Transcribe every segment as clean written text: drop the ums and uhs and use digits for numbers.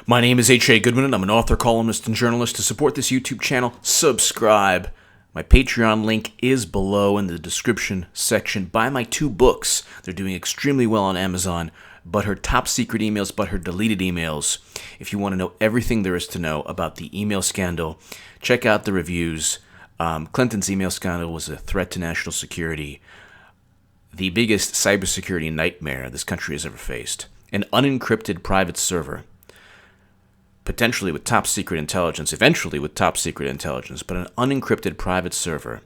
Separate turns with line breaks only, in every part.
My name is Goodman, and I'm an author, columnist, and journalist. To support this YouTube channel, subscribe. My Patreon link is below in the description section. Buy my 2 books. They're doing extremely well on Amazon. But her top secret emails, but her deleted emails. If you want to know everything there is to know about the email scandal, check out the reviews. Clinton's email scandal was a threat to national security. The biggest cybersecurity nightmare this country has ever faced. An unencrypted private server, potentially with top secret intelligence, eventually with top secret intelligence, but an unencrypted private server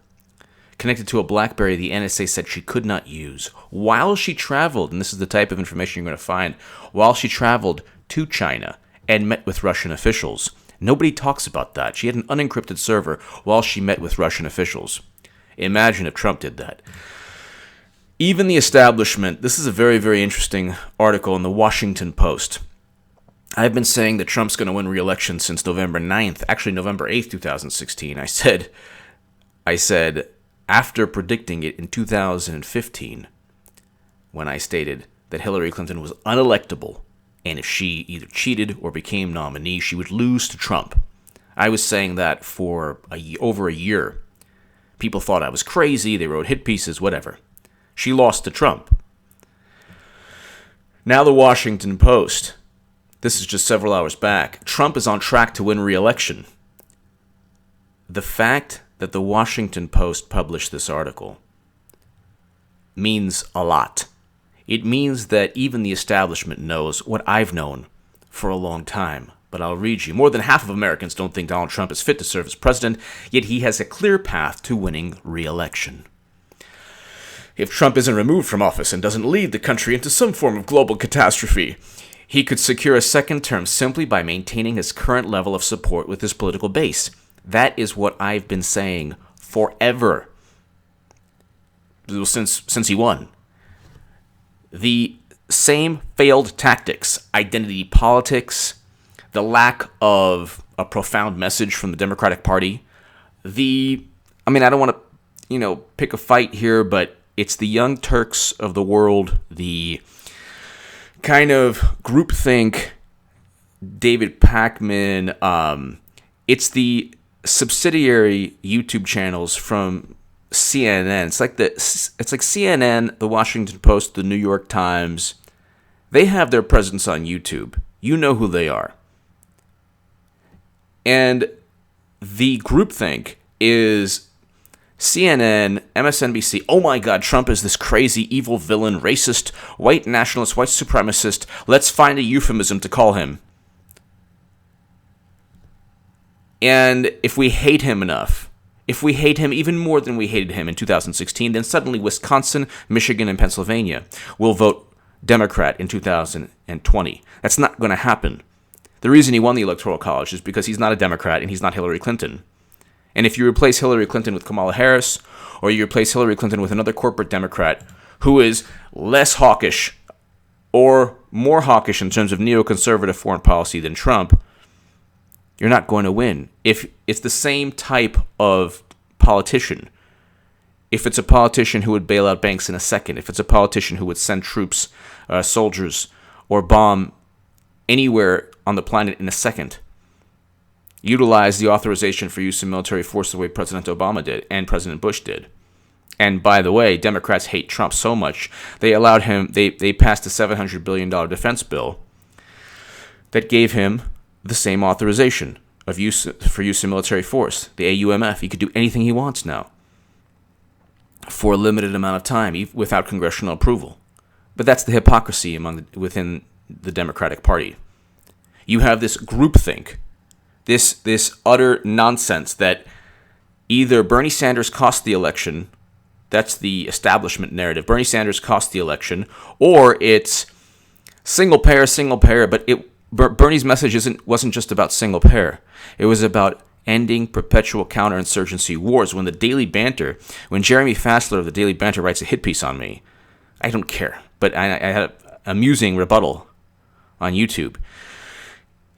connected to a BlackBerry the NSA said she could not use while she traveled, and this is the type of information you're going to find, while she traveled to China and met with Russian officials. Nobody talks about that. She had an unencrypted server while she met with Russian officials. Imagine if Trump did that. Even the establishment, this is a very, very interesting article in the Washington Post. I've been saying that Trump's going to win re-election since November 9th, actually November 8th, 2016. I said, after predicting it in 2015, when I stated that Hillary Clinton was unelectable, and if she either cheated or became nominee, she would lose to Trump. I was saying that for over a year. People thought I was crazy, they wrote hit pieces, whatever. She lost to Trump. Now the Washington Post. This is just several hours back. Trump is on track to win re-election. The fact that the Washington Post published this article means a lot. It means that even the establishment knows what I've known for a long time. But I'll read you. More than half of Americans don't think Donald Trump is fit to serve as president, yet he has a clear path to winning re-election. If Trump isn't removed from office and doesn't lead the country into some form of global catastrophe, he could secure a second term simply by maintaining his current level of support with his political base. That is what I've been saying forever, since he won. The same failed tactics, identity politics, the lack of a profound message from the Democratic Party, I don't want to, pick a fight here, but it's the Young Turks of the world, the kind of groupthink, David Pakman, it's the subsidiary YouTube channels from CNN. It's like CNN, the Washington Post, the New York Times. They have their presence on YouTube. You know who they are. And the groupthink is CNN, MSNBC. Oh my God, Trump is this crazy, evil villain, racist, white nationalist, white supremacist. Let's find a euphemism to call him. And if we hate him enough, if we hate him even more than we hated him in 2016, then suddenly Wisconsin, Michigan, and Pennsylvania will vote Democrat in 2020. That's not going to happen. The reason he won the Electoral College is because he's not a Democrat and he's not Hillary Clinton. And if you replace Hillary Clinton with Kamala Harris, or you replace Hillary Clinton with another corporate Democrat who is less hawkish or more hawkish in terms of neoconservative foreign policy than Trump, you're not going to win. If it's the same type of politician, if it's a politician who would bail out banks in a second, if it's a politician who would send troops, soldiers, or bomb anywhere on the planet in a second, utilize the authorization for use of military force the way President Obama did and President Bush did. And by the way, Democrats hate Trump so much, they passed a $700 billion defense bill that gave him the same authorization for use of military force, the AUMF. He could do anything he wants now for a limited amount of time without congressional approval. But that's the hypocrisy within the Democratic Party. You have this groupthink, this utter nonsense that either Bernie Sanders cost the election, that's the establishment narrative, Bernie Sanders cost the election, or it's single payer, but Bernie's message wasn't just about single payer. It was about ending perpetual counterinsurgency wars. When Jeremy Fassler of the Daily Banter writes a hit piece on me, I don't care. But I had an amusing rebuttal on YouTube.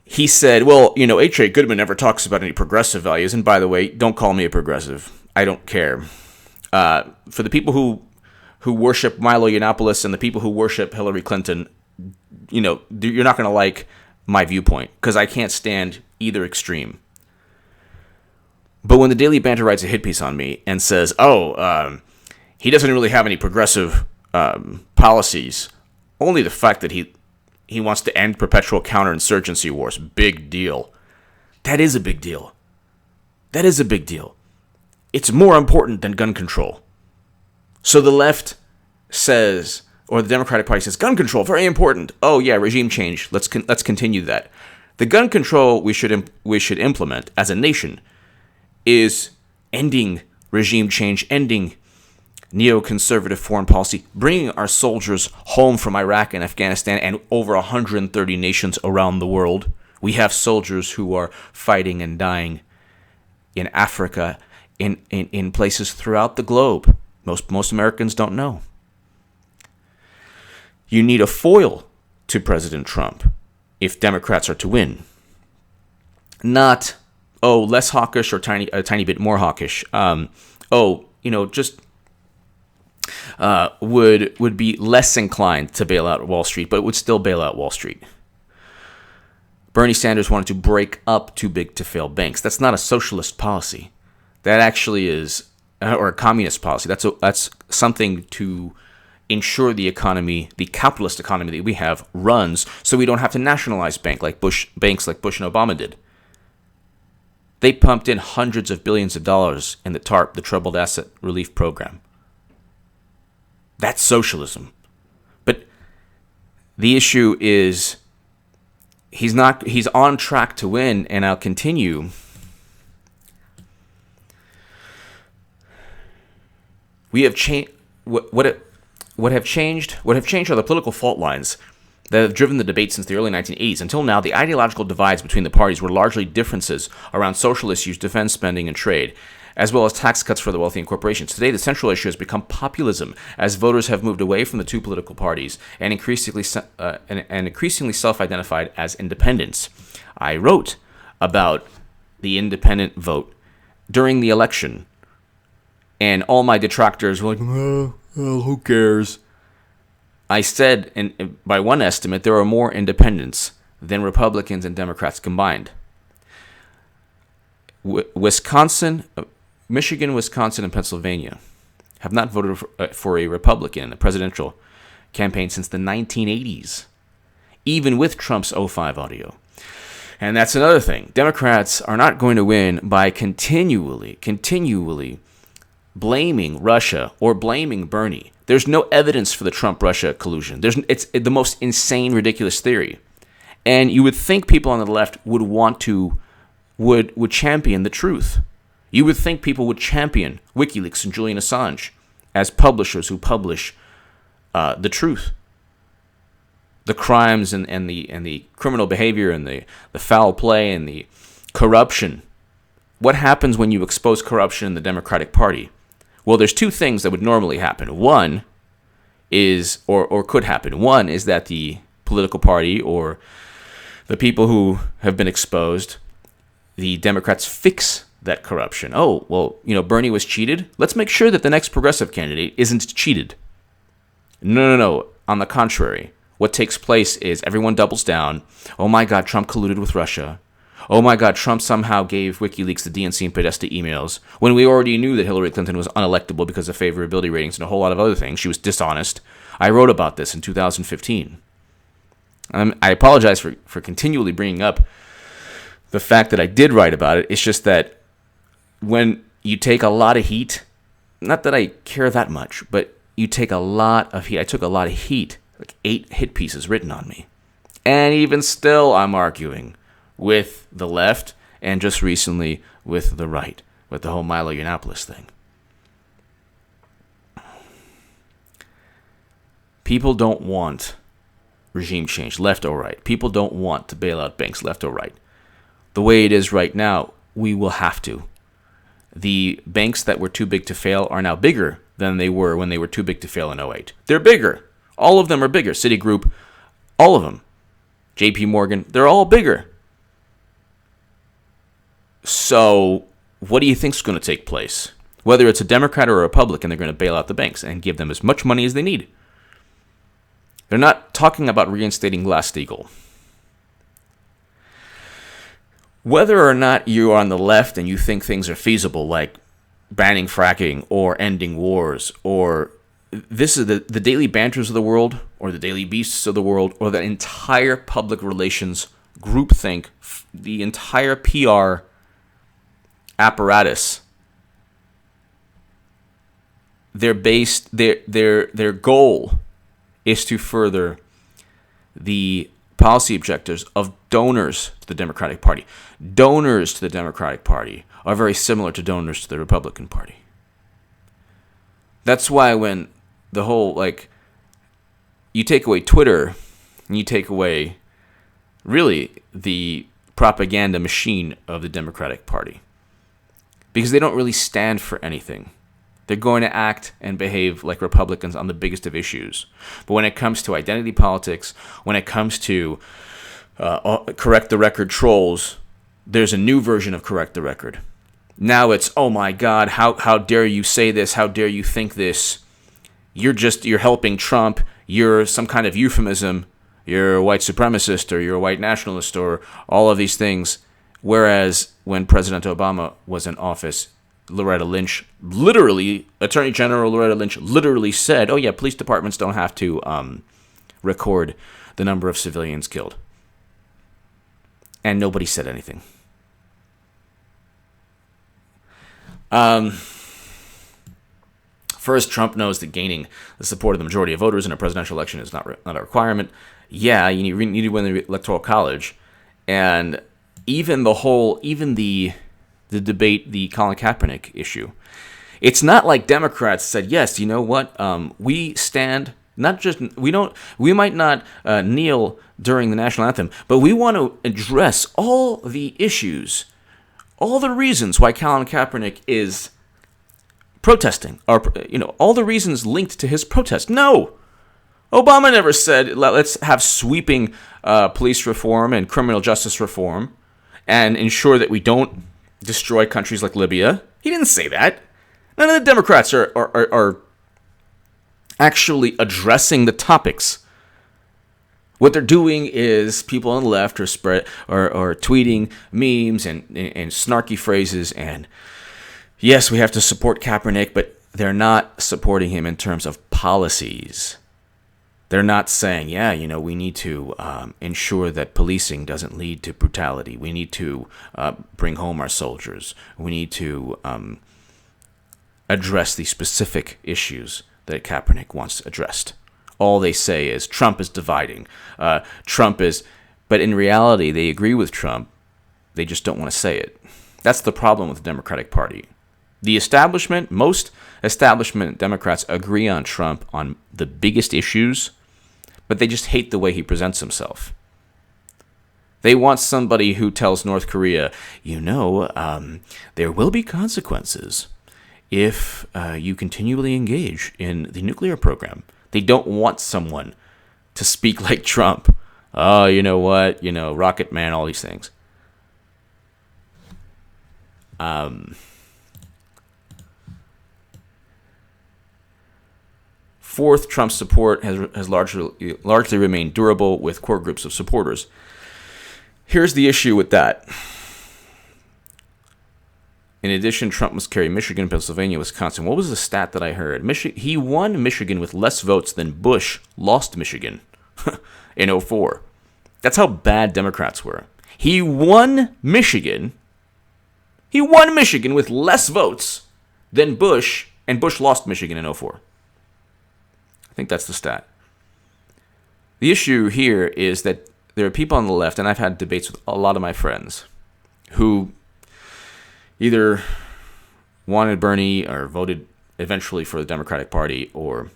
He said, H.A. Goodman never talks about any progressive values. And by the way, don't call me a progressive. I don't care. For the people who worship Milo Yiannopoulos and the people who worship Hillary Clinton, you're not going to like my viewpoint, because I can't stand either extreme. But when the Daily Banter writes a hit piece on me and says, he doesn't really have any progressive policies, only the fact that he wants to end perpetual counterinsurgency wars, big deal. That is a big deal. That is a big deal. It's more important than gun control. So the left says, or the Democratic Party says, gun control, very important. Oh yeah, regime change. Let's continue that. The gun control we should implement as a nation is ending regime change, ending neoconservative foreign policy, bringing our soldiers home from Iraq and Afghanistan and over 130 nations around the world. We have soldiers who are fighting and dying in Africa, in places throughout the globe. Most Americans don't know. You need a foil to President Trump if Democrats are to win. Not, less hawkish or a tiny bit more hawkish. Would be less inclined to bail out Wall Street, but would still bail out Wall Street. Bernie Sanders wanted to break up too big to fail banks. That's not a socialist policy. That actually is, or a communist policy. That's something to ensure the economy, the capitalist economy that we have, runs, so we don't have to nationalize banks like Bush and Obama did. They pumped in hundreds of billions of dollars in the TARP, the Troubled Asset Relief Program. That's socialism. But the issue is he's on track to win, and I'll continue. We have changed what have changed are the political fault lines that have driven the debate since the early 1980s. Until now, the ideological divides between the parties were largely differences around social issues, defense spending, and trade, as well as tax cuts for the wealthy and corporations. Today, the central issue has become populism, as voters have moved away from the two political parties and increasingly self-identified as independents. I wrote about the independent vote during the election, and all my detractors were like, who cares? I said, and by one estimate, there are more independents than Republicans and Democrats combined. Michigan, Wisconsin, and Pennsylvania have not voted for a Republican in a presidential campaign since the 1980s, even with Trump's 05 audio. And that's another thing. Democrats are not going to win by continually blaming Russia or blaming Bernie. There's no evidence for the Trump-Russia collusion. It's the most insane, ridiculous theory. And you would think people on the left would champion the truth. You would think people would champion WikiLeaks and Julian Assange as publishers who publish the truth, the crimes and the criminal behavior and the foul play and the corruption. What happens when you expose corruption in the Democratic Party? Well, there's two things that would normally happen. One is, or could happen. One is that the political party or the people who have been exposed, the Democrats fix that corruption. Oh, well, Bernie was cheated. Let's make sure that the next progressive candidate isn't cheated. No. On the contrary, what takes place is everyone doubles down. Oh my God, Trump colluded with Russia. Oh my God, Trump somehow gave WikiLeaks the DNC and Podesta emails when we already knew that Hillary Clinton was unelectable because of favorability ratings and a whole lot of other things. She was dishonest. I wrote about this in 2015. I apologize for continually bringing up the fact that I did write about it. It's just that when you take a lot of heat, not that I care that much, but you take a lot of heat. I took a lot of heat, like 8 hit pieces written on me. And even still, I'm arguing with the left and just recently with the right, with the whole Milo Yiannopoulos thing. People don't want regime change, left or right. People don't want to bail out banks, left or right. The way it is right now, we will have to. The banks that were too big to fail are now bigger than they were when they were too big to fail in 2008. They're bigger. All of them are bigger. Citigroup, all of them. JP Morgan, they're all bigger. So what do you think is going to take place? Whether it's a Democrat or a Republican, they're going to bail out the banks and give them as much money as they need. They're not talking about reinstating Glass-Steagall. Whether or not you are on the left and you think things are feasible, like banning fracking or ending wars, or this is the daily banters of the world, or the daily beasts of the world, or the entire public relations groupthink, the entire PR apparatus, their goal is to further the policy objectives of donors to the Democratic Party. Donors to the Democratic Party are very similar to donors to the Republican Party. That's why when the whole, you take away Twitter, and you take away, really, the propaganda machine of the Democratic Party. Because they don't really stand for anything. They're going to act and behave like Republicans on the biggest of issues. But when it comes to identity politics, when it comes to correct the record trolls, there's a new version of correct the record. Now it's, oh my God, how dare you say this? How dare you think this? You're helping Trump. You're some kind of euphemism. You're a white supremacist, or you're a white nationalist, or all of these things. Whereas when President Obama was in office, Attorney General Loretta Lynch literally said, oh yeah, police departments don't have to record the number of civilians killed. And nobody said anything. First, Trump knows that gaining the support of the majority of voters in a presidential election is not a requirement. Yeah, you need to win the Electoral College. And even the debate, the Colin Kaepernick issue. It's not like Democrats said, yes, you know what? We stand, we might not kneel during the national anthem, but we want to address all the issues, all the reasons why Colin Kaepernick is protesting, or, all the reasons linked to his protest. No! Obama never said, let's have sweeping police reform and criminal justice reform and ensure that we don't destroy countries like Libya. He didn't say that. None of the Democrats are actually addressing the topics. What they're doing is people on the left are tweeting memes and snarky phrases, and yes, we have to support Kaepernick, but they're not supporting him in terms of policies. They're not saying, we need to ensure that policing doesn't lead to brutality. We need to bring home our soldiers. We need to address the specific issues that Kaepernick wants addressed. All they say is Trump is dividing. But in reality, they agree with Trump. They just don't want to say it. That's the problem with the Democratic Party. The establishment, most establishment Democrats agree on Trump on the biggest issues, but they just hate the way he presents himself. They want somebody who tells North Korea, there will be consequences if you continually engage in the nuclear program. They don't want someone to speak like Trump. Oh, you know what? Rocket Man, all these things. Fourth, Trump's support has largely remained durable with core groups of supporters. Here's the issue with that. In addition, Trump must carry Michigan, Pennsylvania, Wisconsin. What was the stat that I heard? He won Michigan with less votes than Bush lost Michigan in 2004. That's how bad Democrats were. He won Michigan with less votes than Bush, and Bush lost Michigan in 2004. I think that's the stat. The issue here is that there are people on the left, and I've had debates with a lot of my friends, who either wanted Bernie or voted eventually for the Democratic Party or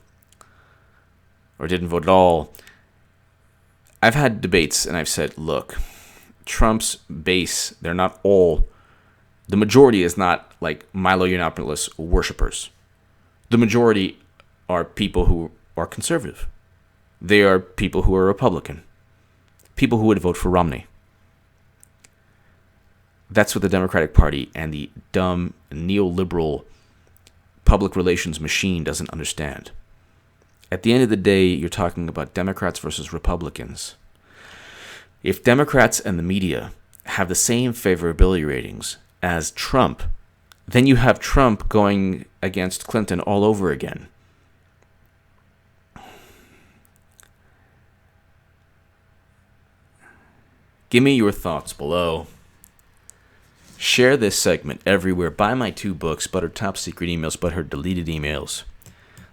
didn't vote at all. I've had debates, and I've said, look, Trump's base, the majority is not like Milo Yiannopoulos worshipers. The majority are people who are conservative. They are people who are Republican. People who would vote for Romney. That's what the Democratic Party and the dumb neoliberal public relations machine doesn't understand. At the end of the day, you're talking about Democrats versus Republicans. If Democrats and the media have the same favorability ratings as Trump, then you have Trump going against Clinton all over again. Give me your thoughts below. Share this segment everywhere. Buy my 2 books, Buttered Top Secret Emails, Buttered Deleted Emails.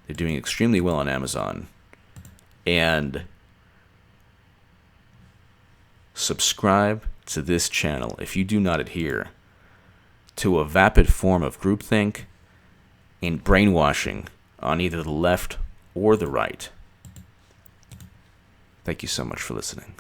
They're doing extremely well on Amazon. And subscribe to this channel if you do not adhere to a vapid form of groupthink and brainwashing on either the left or the right. Thank you so much for listening.